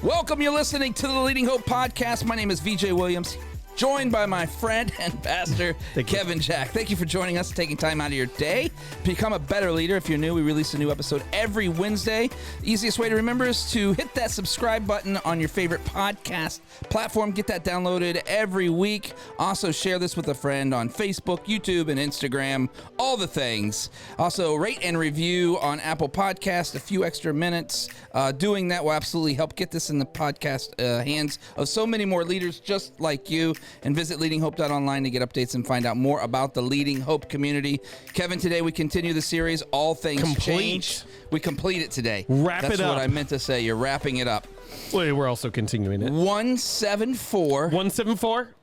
Welcome, you're listening to the Leading Hope Podcast. My name is VJ Williams, joined by my friend and pastor, Kevin Jack. Thank you for joining us, taking time out of your day. Become a better leader. If you're new, we release a new episode every Wednesday. The easiest way to remember is to hit that subscribe button on your favorite podcast platform. Get that downloaded every week. Also, share this with a friend on Facebook, YouTube, and Instagram. All the things. Also, rate and review on Apple Podcasts. A few extra minutes. Doing that will absolutely help get this in the podcast hands of so many more leaders just like you. And visit leadinghope.online to get updates and find out more about the Leading Hope community. Kevin, today we continue the series, All Things Change. We complete it today. That's what I meant to say. You're wrapping it up. Wait, we're also continuing it. 174.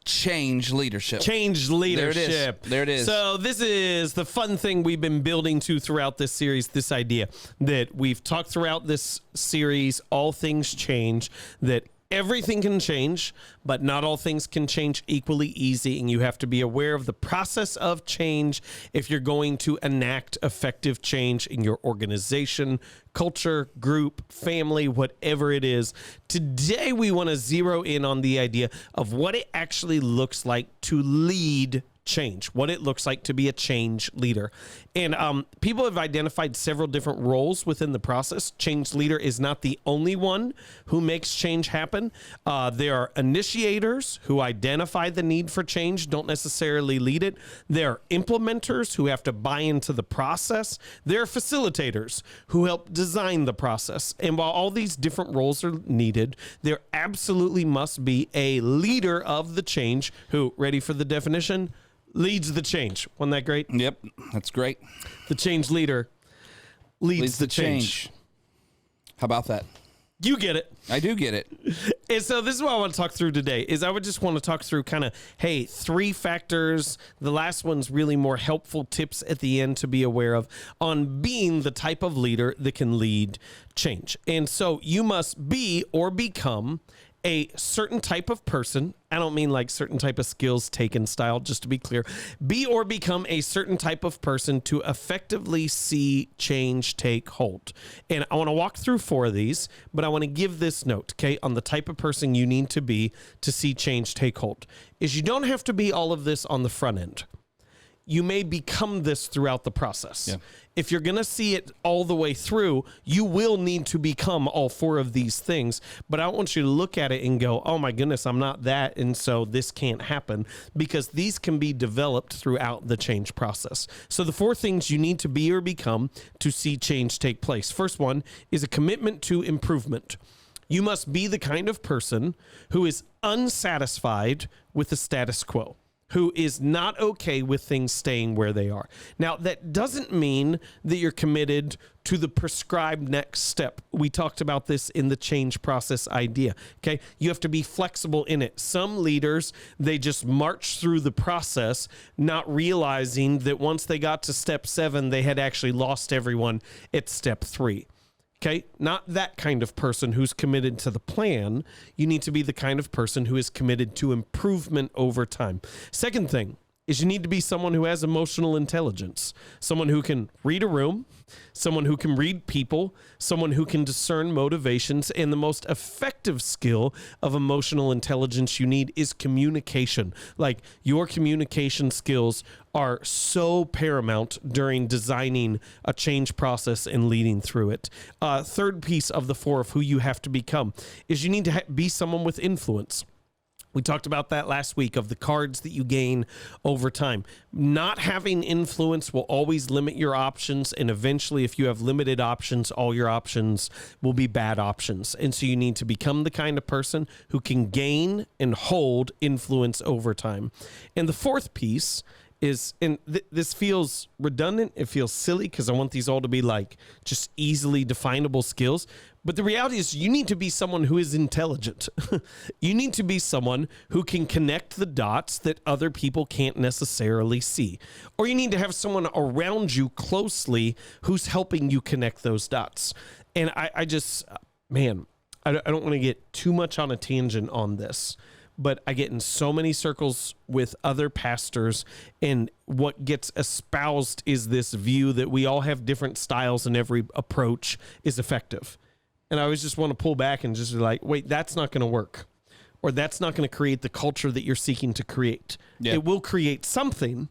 Change leadership. Change leadership. There it is. So this is the fun thing we've been building to throughout this series, this idea that we've talked throughout this series, All Things Change, that everything can change, but not all things can change equally easy, and you have to be aware of the process of change if you're going to enact effective change in your organization, culture, group, family, whatever it is. Today, we want to zero in on the idea of what it actually looks like to lead change, what it looks like to be a change leader. And people have identified several different roles within the process. Change leader is not the only one who makes change happen. There are initiators who identify the need for change, don't necessarily lead it. There are implementers who have to buy into the process. There are facilitators who help design the process. And while all these different roles are needed, there absolutely must be a leader of the change who, ready for the definition, leads the change. Wasn't that great? Yep, that's great. The change leader leads the change. How about that? You get it. I do get it. And so this is what I want to talk through today, is I would just want to talk through kind of, hey, 3 factors. The last one's really more helpful tips at the end to be aware of on being the type of leader that can lead change. And so you must be or become a certain type of person. I don't mean like certain type of skills taken style, just to be clear. Be or become a certain type of person to effectively see change take hold. And I want to walk through 4 of these, but I want to give this note, okay, on the type of person you need to be to see change take hold. Is you don't have to be all of this on the front end. You may become this throughout the process. Yeah. If you're going to see it all the way through, you will need to become all 4 of these things. But I want you to look at it and go, oh my goodness, I'm not that, and so this can't happen, because these can be developed throughout the change process. So the 4 things you need to be or become to see change take place. First one is a commitment to improvement. You must be the kind of person who is unsatisfied with the status quo, who is not okay with things staying where they are. Now, that doesn't mean that you're committed to the prescribed next step. We talked about this in the change process idea, okay? You have to be flexible in it. Some leaders, they just march through the process, not realizing that once they got to step 7, they had actually lost everyone at step 3. Okay, not that kind of person who's committed to the plan. You need to be the kind of person who is committed to improvement over time. Second thing is you need to be someone who has emotional intelligence, someone who can read a room, someone who can read people, someone who can discern motivations, and the most effective skill of emotional intelligence you need is communication. Like, your communication skills are so paramount during designing a change process and leading through it. Third piece of the 4 of who you have to become is you need to be someone with influence. We talked about that last week, of the cards that you gain over time. Not having influence will always limit your options, and eventually, if you have limited options, all your options will be bad options. And so you need to become the kind of person who can gain and hold influence over time. And the 4th piece is, and this feels redundant, it feels silly, because I want these all to be like just easily definable skills. But the reality is, you need to be someone who is intelligent. You need to be someone who can connect the dots that other people can't necessarily see. Or you need to have someone around you closely who's helping you connect those dots. And I just, man, I don't want to get too much on a tangent on this, but I get in so many circles with other pastors, and what gets espoused is this view that we all have different styles and every approach is effective. And I always just want to pull back and just be like, wait, that's not going to work. Or that's not going to create the culture that you're seeking to create. Yeah. It will create something,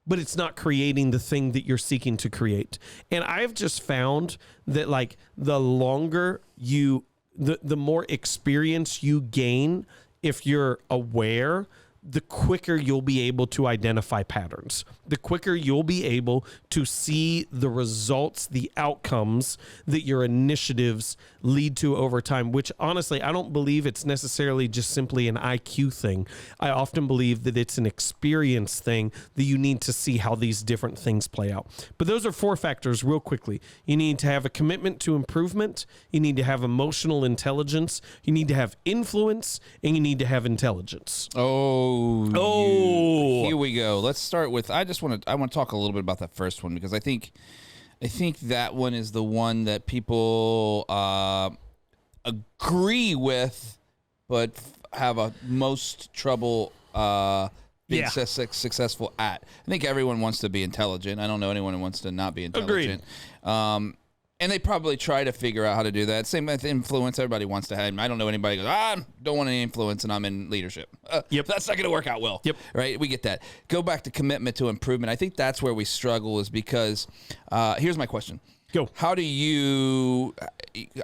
but it's not creating the thing that you're seeking to create. And I've just found that like the longer the more experience you gain, if you're aware, the quicker you'll be able to identify patterns, the quicker you'll be able to see the results, the outcomes that your initiatives lead to over time, which honestly, I don't believe it's necessarily just simply an IQ thing. I often believe that it's an experience thing that you need to see how these different things play out. But those are 4 factors real quickly. You need to have a commitment to improvement. You need to have emotional intelligence. You need to have influence, and you need to have intelligence. Here we go. Let's start with. I want to talk a little bit about that first one because I think that one is the one that people agree with, but have a most trouble being successful at. I think everyone wants to be intelligent. I don't know anyone who wants to not be intelligent. Agreed. And they probably try to figure out how to do that. Same with influence. Everybody wants to have. I don't know anybody who goes, I don't want any influence and I'm in leadership. Yep. That's not going to work out well. Yep. Right? We get that. Go back to commitment to improvement. I think that's where we struggle is because here's my question. Go. How do you,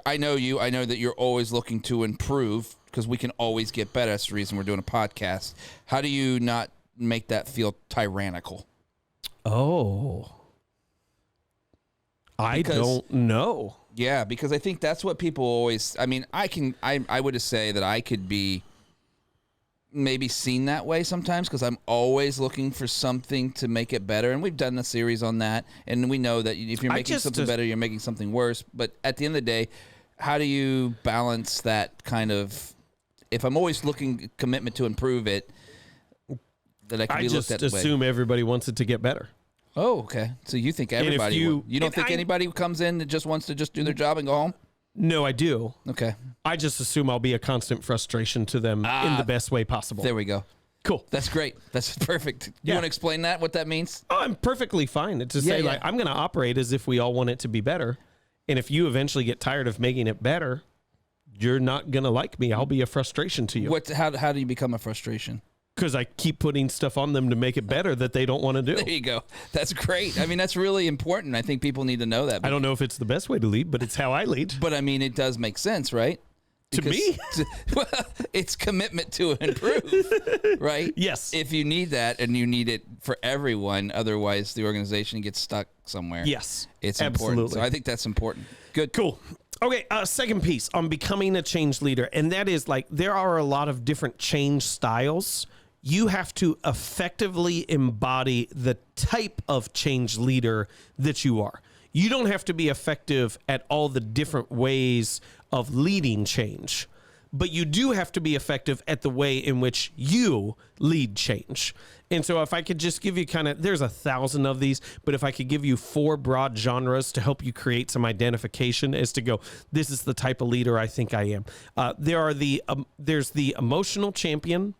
I know that you're always looking to improve because we can always get better. That's the reason we're doing a podcast. How do you not make that feel tyrannical? Oh. I don't know. Yeah, because I think that's what people always. I mean, I would say that I could be maybe seen that way sometimes because I'm always looking for something to make it better, and we've done a series on that, and we know that if you're making something better, you're making something worse. But at the end of the day, how do you balance that kind of? If I'm always looking commitment to improve it, that I can be looked at. I just assume everybody wants it to get better. Oh, okay. So you think everybody... You don't think anybody who comes in that just wants to just do their job and go home? No, I do. Okay. I just assume I'll be a constant frustration to them in the best way possible. There we go. Cool. That's great. That's perfect. You want to explain that, what that means? Oh, I'm perfectly fine to say, like, I'm going to operate as if we all want it to be better. And if you eventually get tired of making it better, you're not going to like me. I'll be a frustration to you. How do you become a frustration? Because I keep putting stuff on them to make it better that they don't want to do. There you go. That's great. I mean, that's really important. I think people need to know that. I don't know if it's the best way to lead, but it's how I lead. But I mean, it does make sense, right? To me? It's commitment to improve, right? Yes. If you need that and you need it for everyone, otherwise the organization gets stuck somewhere. Yes. It's important. So I think that's important. Good. Cool. Okay, second piece on becoming a change leader, and that is like there are a lot of different change styles. You have to effectively embody the type of change leader that you are. You don't have to be effective at all the different ways of leading change, but you do have to be effective at the way in which you lead change. And so if I could just give you there's 1,000 of these, but if I could give you 4 broad genres to help you create some identification as to go, this is the type of leader I think I am. There's the emotional champion,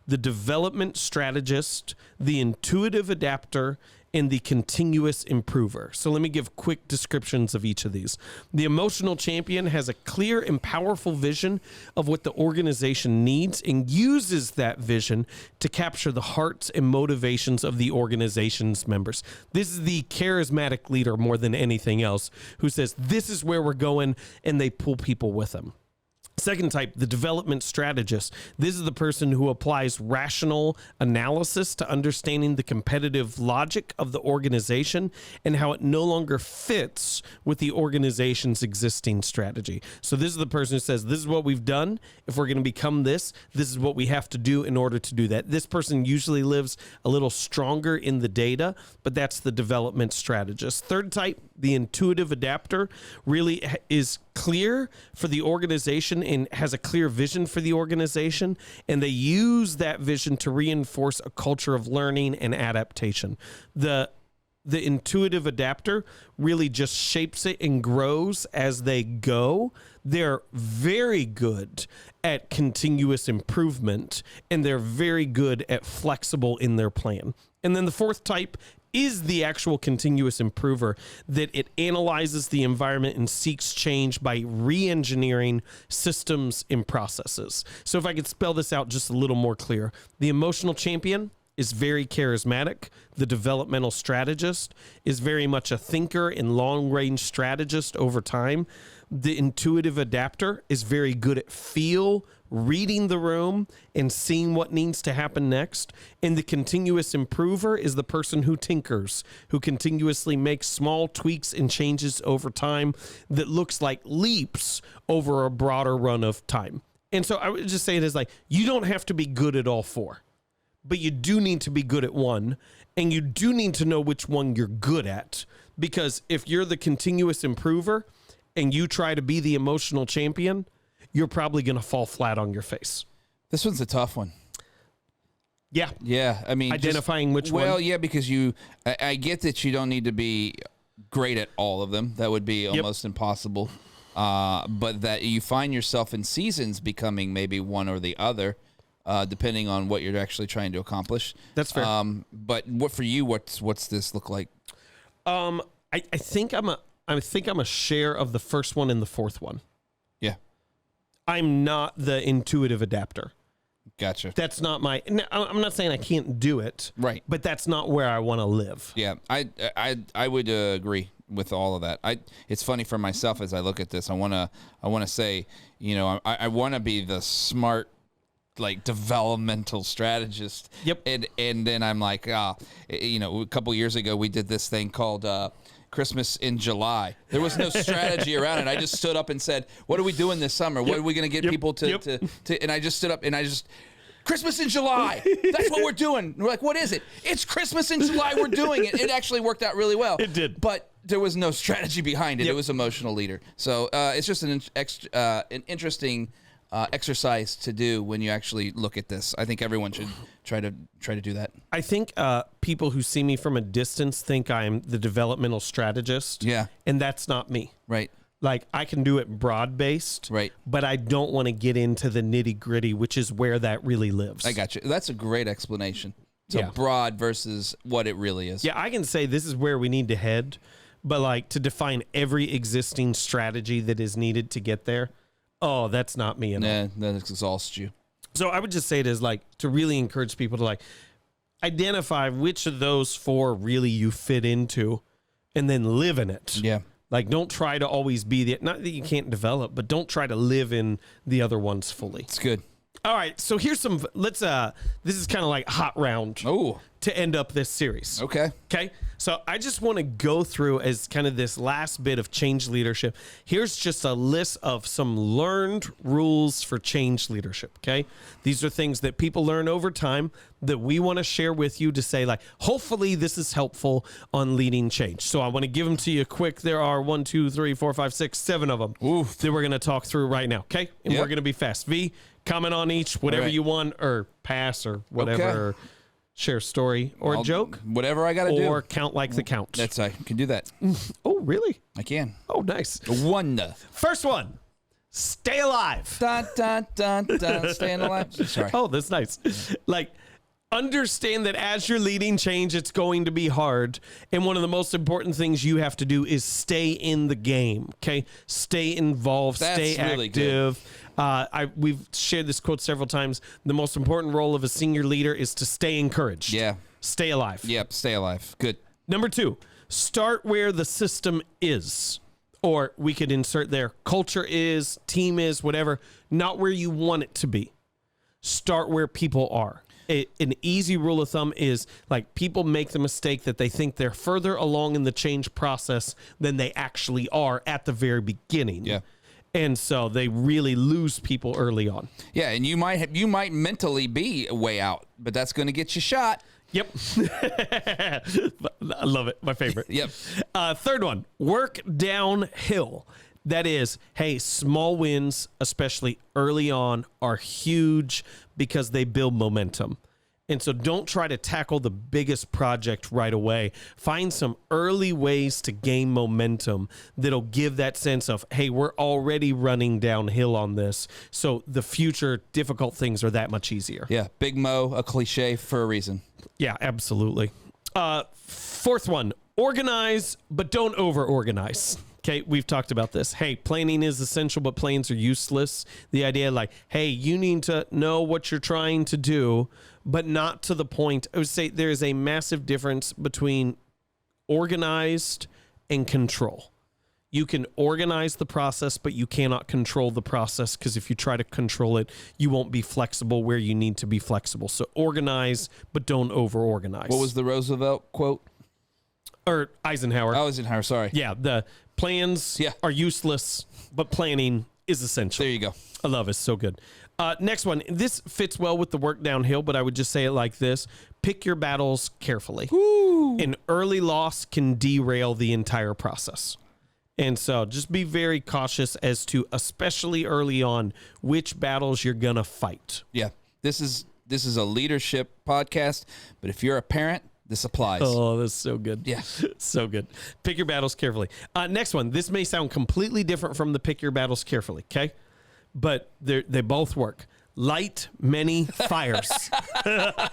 the development strategist, the intuitive adapter, and the continuous improver. So let me give quick descriptions of each of these. The emotional champion has a clear and powerful vision of what the organization needs and uses that vision to capture the hearts and motivations of the organization's members. This is the charismatic leader more than anything else who says, this is where we're going, and they pull people with them. Second type, the development strategist. This is the person who applies rational analysis to understanding the competitive logic of the organization and how it no longer fits with the organization's existing strategy. So this is the person who says, this is what we've done. If we're going to become this is what we have to do in order to do that. This person usually lives a little stronger in the data, but that's the development strategist. Third type, the intuitive adapter, really is clear for the organization and has a clear vision for the organization, and they use that vision to reinforce a culture of learning and adaptation. The intuitive adapter really just shapes it and grows as they go. They're very good at continuous improvement, and they're very good at flexible in their plan. And then the fourth type is the actual continuous improver, that it analyzes the environment and seeks change by re-engineering systems and processes. So if I could spell this out just a little more clear, the emotional champion is very charismatic. The developmental strategist is very much a thinker and long-range strategist over time. The intuitive adapter is very good at reading the room and seeing what needs to happen next. And the continuous improver is the person who tinkers, who continuously makes small tweaks and changes over time that looks like leaps over a broader run of time. And so I would just say it is like, you don't have to be good at all four, but you do need to be good at one, and you do need to know which one you're good at. Because if you're the continuous improver and you try to be the emotional champion, you're probably going to fall flat on your face. This one's a tough one. Yeah. Yeah. I mean, identifying which one. Well, yeah, because I get that you don't need to be great at all of them. That would be almost impossible. But that you find yourself in seasons becoming maybe one or the other, depending on what you're actually trying to accomplish. That's fair. But what for you? What's this look like? I think I'm a share of the first one and the fourth one. Yeah. I'm not the intuitive adapter. Gotcha. That's not my. I'm not saying I can't do it. Right. But that's not where I want to live. Yeah, I would agree with all of that. It's funny for myself as I look at this. I wanna say, I want to be the smart, like, developmental strategist. Yep. And then I'm like, a couple years ago we did this thing called Christmas in July. There was no strategy around it. I just stood up and said, what are we doing this summer? What are we going to get people to and I just stood up and Christmas in July. That's what we're doing. And we're like, what is it? It's Christmas in July. We're doing it. It actually worked out really well. It did. But there was no strategy behind it. Yep. It was emotional leader. So it's just an interesting exercise to do when you actually look at this. I think everyone should try to do that. I think people who see me from a distance think I'm the developmental strategist. Yeah. And that's not me. Right. Like, I can do it broad-based. Right. But I don't want to get into the nitty-gritty, which is where that really lives. I got you. That's a great explanation. So broad versus what it really is. Yeah, I can say this is where we need to head, but like to define every existing strategy that is needed to get there, oh, that's not me at all. That exhausts you. So I would just say it is like to really encourage people to like identify which of those four really you fit into and then live in it. Yeah. Like, don't try to always be not that you can't develop, but don't try to live in the other ones fully. It's good. All right. So here's this is kind of like hot round. Oh. To end up this series. Okay. Okay. So I just want to go through as kind of this last bit of change leadership. Here's just a list of some learned rules for change leadership. Okay. These are things that people learn over time that we want to share with you to say, like, hopefully this is helpful on leading change. So I want to give them to you quick. There are 1, 2, 3, 4, 5, 6, 7 of them that we're going to talk through right now. Okay. And we're going to be fast. V, comment on each, whatever you want, or pass or whatever. Okay. Share a story or a joke. Whatever I got to do. Or count like the count. I can do that. Oh, really? I can. Oh, nice. One. First one. Stay alive. Dun, dun, dun, dun. Staying alive. Sorry. Oh, that's nice. Like, understand that as you're leading change, it's going to be hard. And one of the most important things you have to do is stay in the game. Okay. Stay involved. Stay really active. Good. We've shared this quote several times. The most important role of a senior leader is to stay encouraged. Yeah. Stay alive. Yep. Stay alive. Good. Number 2, start where the system is. Or we could insert there, culture is, team is, whatever, not where you want it to be. Start where people are. An easy rule of thumb is, like, people make the mistake that they think they're further along in the change process than they actually are at the very beginning. Yeah. And so they really lose people early on. Yeah, and you might mentally be way out, but that's going to get you shot. Yep. I love it. My favorite. Yep. Third one, work downhill. That is, hey, small wins, especially early on, are huge because they build momentum. And so don't try to tackle the biggest project right away. Find some early ways to gain momentum that'll give that sense of, hey, we're already running downhill on this. So the future difficult things are that much easier. Yeah. Big Mo, a cliche for a reason. Yeah, absolutely. Fourth one, organize, but don't over-organize. Okay, we've talked about this. Hey, planning is essential, but plans are useless. The idea like, hey, you need to know what you're trying to do, but not to the point. I would say there is a massive difference between organized and control. You can organize the process, but you cannot control the process, because if you try to control it, you won't be flexible where you need to be flexible. So organize, but don't over-organize. What was the Roosevelt quote? Or Eisenhower. Oh, Eisenhower, sorry. Yeah, the plans are useless, but planning is essential. There you go. I love it. So good. Next one. This fits well with the work downhill, but I would just say it like this. Pick your battles carefully. Woo. An early loss can derail the entire process. And so just be very cautious as to, especially early on, which battles you're going to fight. Yeah. This is a leadership podcast, but if you're a parent, this applies. Oh, that's so good. Yeah. So good. Pick your battles carefully. Next one. This may sound completely different from the pick your battles carefully, okay? But they both work. Light many fires. But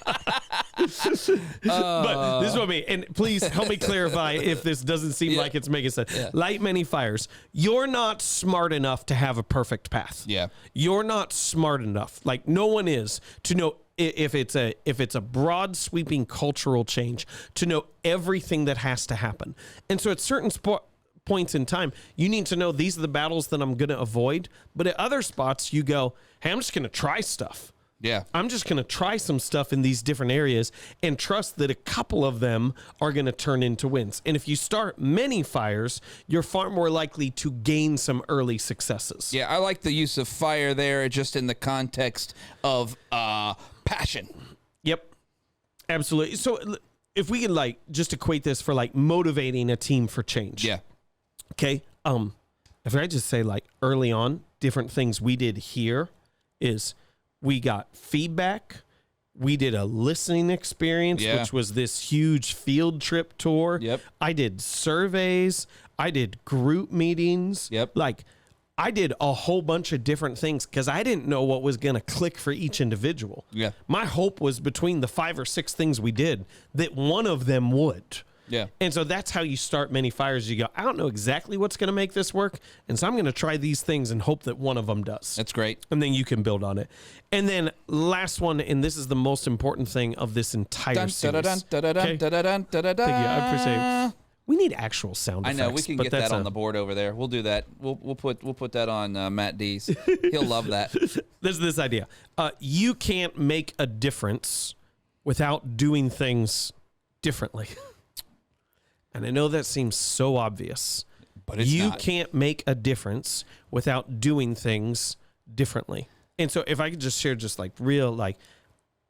this is what I mean. And please help me clarify if this doesn't seem like it's making sense. Yeah. Light many fires. You're not smart enough to have a perfect path. Yeah. You're not smart enough. Like, no one is to know if it's a broad sweeping cultural change, to know everything that has to happen. And so at certain points in time, you need to know these are the battles that I'm going to avoid. But at other spots, you go, hey, I'm just going to try stuff. Yeah. I'm just going to try some stuff in these different areas and trust that a couple of them are going to turn into wins. And if you start many fires, you're far more likely to gain some early successes. Yeah, I like the use of fire there, just in the context of passion. Yep. Absolutely. So if we can just equate this for motivating a team for change. Yeah. Okay. If I just say early on, different things we did here is we got feedback. We did a listening experience, which was this huge field trip tour. Yep. I did surveys. I did group meetings. Yep. I did a whole bunch of different things because I didn't know what was going to click for each individual. Yeah. My hope was between the 5 or 6 things we did that one of them would. Yeah. And so that's how you start many fires. You go, I don't know exactly what's going to make this work. And so I'm going to try these things and hope that one of them does. That's great. And then you can build on it. And then last one, and this is the most important thing of this entire series. Okay? Thank you. I appreciate it. We need actual sound effects. I know, we can get that on the board over there. We'll do that. We'll put that on Matt D's. He'll love that. There's this idea. You can't make a difference without doing things differently. And I know that seems so obvious, but it's you not. Can't make a difference without doing things differently. And so if I could just share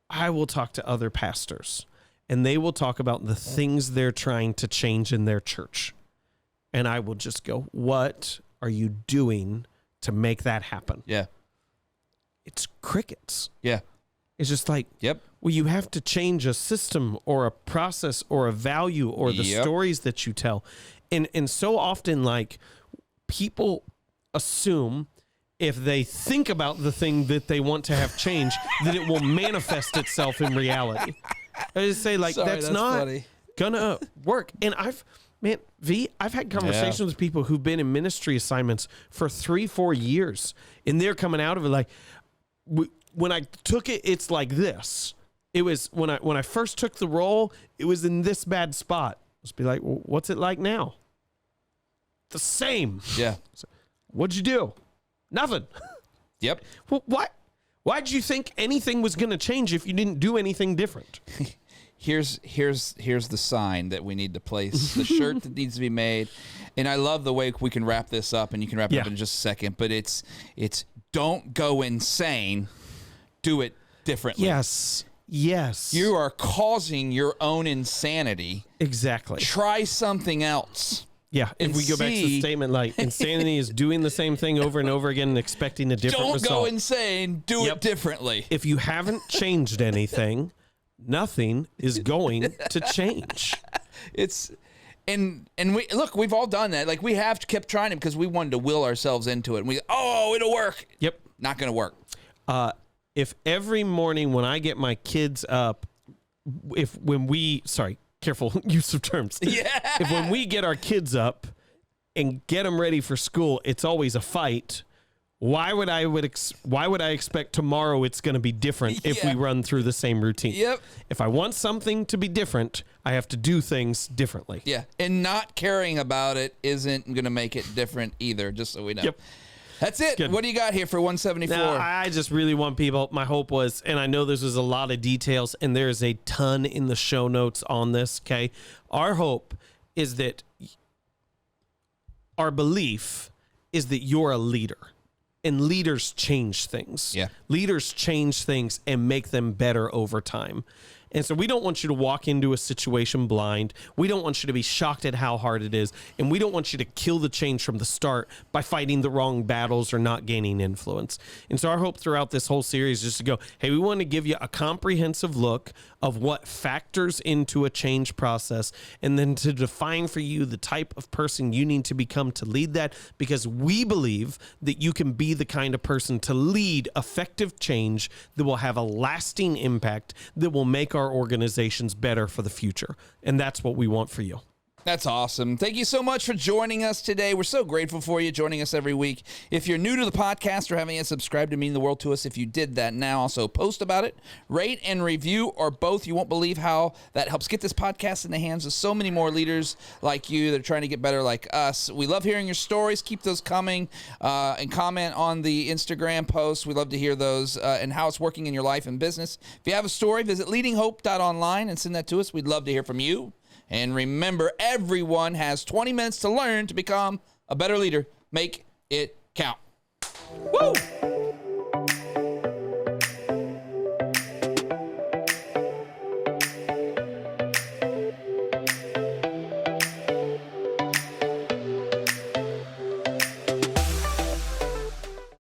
I will talk to other pastors and they will talk about the things they're trying to change in their church. And I will just go, what are you doing to make that happen? Yeah. It's crickets. Yeah. It's just yep. Well, you have to change a system or a process or a value or the stories that you tell. And so often, people assume if they think about the thing that they want to have change, that it will manifest itself in reality. I just say, that's not funny. Gonna work. And I've had conversations with people who've been in ministry assignments for 3-4 years, and they're coming out of it when I took it, it's like this. It was when I first took the role, it was in this bad spot. Just be like, well, what's it like now? The same. Yeah. So, what'd you do? Nothing. Yep. Well, why'd you think anything was going to change if you didn't do anything different? Here's the sign that we need to place, the shirt that needs to be made. And I love the way we can wrap this up, and you can wrap it up in just a second, but it's don't go insane, do it differently. Yes. You are causing your own insanity. Exactly. Try something else. Yeah, if we go back to the statement, insanity is doing the same thing over and over again and expecting a different result. Don't go insane, do it differently. If you haven't changed anything, nothing is going to change. And we've all done that. We have kept trying it because we wanted to will ourselves into it. And it'll work. Yep. Not going to work. If every morning when I get my kids up, careful use of terms. Yeah. If when we get our kids up and get them ready for school, it's always a fight. Why would I expect tomorrow it's going to be different if we run through the same routine? Yep. If I want something to be different, I have to do things differently. Yeah. And not caring about it isn't going to make it different either, just so we know. Yep. That's it. Good. What do you got here for 174? Now, I just really want people, my hope was, and I know this was a lot of details, and there's a ton in the show notes on this, okay? Our hope is that our belief is that you're a leader. And leaders change things. Yeah. Leaders change things and make them better over time. And so we don't want you to walk into a situation blind. We don't want you to be shocked at how hard it is. And we don't want you to kill the change from the start by fighting the wrong battles or not gaining influence. And so our hope throughout this whole series is to go, hey, we want to give you a comprehensive look of what factors into a change process, and then to define for you the type of person you need to become to lead that, because we believe that you can be the kind of person to lead effective change that will have a lasting impact, that will make our organizations better for the future. And that's what we want for you. That's awesome. Thank you so much for joining us today. We're so grateful for you joining us every week. If you're new to the podcast or haven't yet subscribed, to mean the world to us if you did that now. Also post about it, rate and review, or both. You won't believe how that helps get this podcast in the hands of so many more leaders like you that are trying to get better like us. We love hearing your stories. Keep those coming, and comment on the Instagram posts. We love to hear those and how it's working in your life and business. If you have a story, visit leadinghope.online and send that to us. We'd love to hear from you. And remember, everyone has 20 minutes to learn to become a better leader. Make it count. Woo!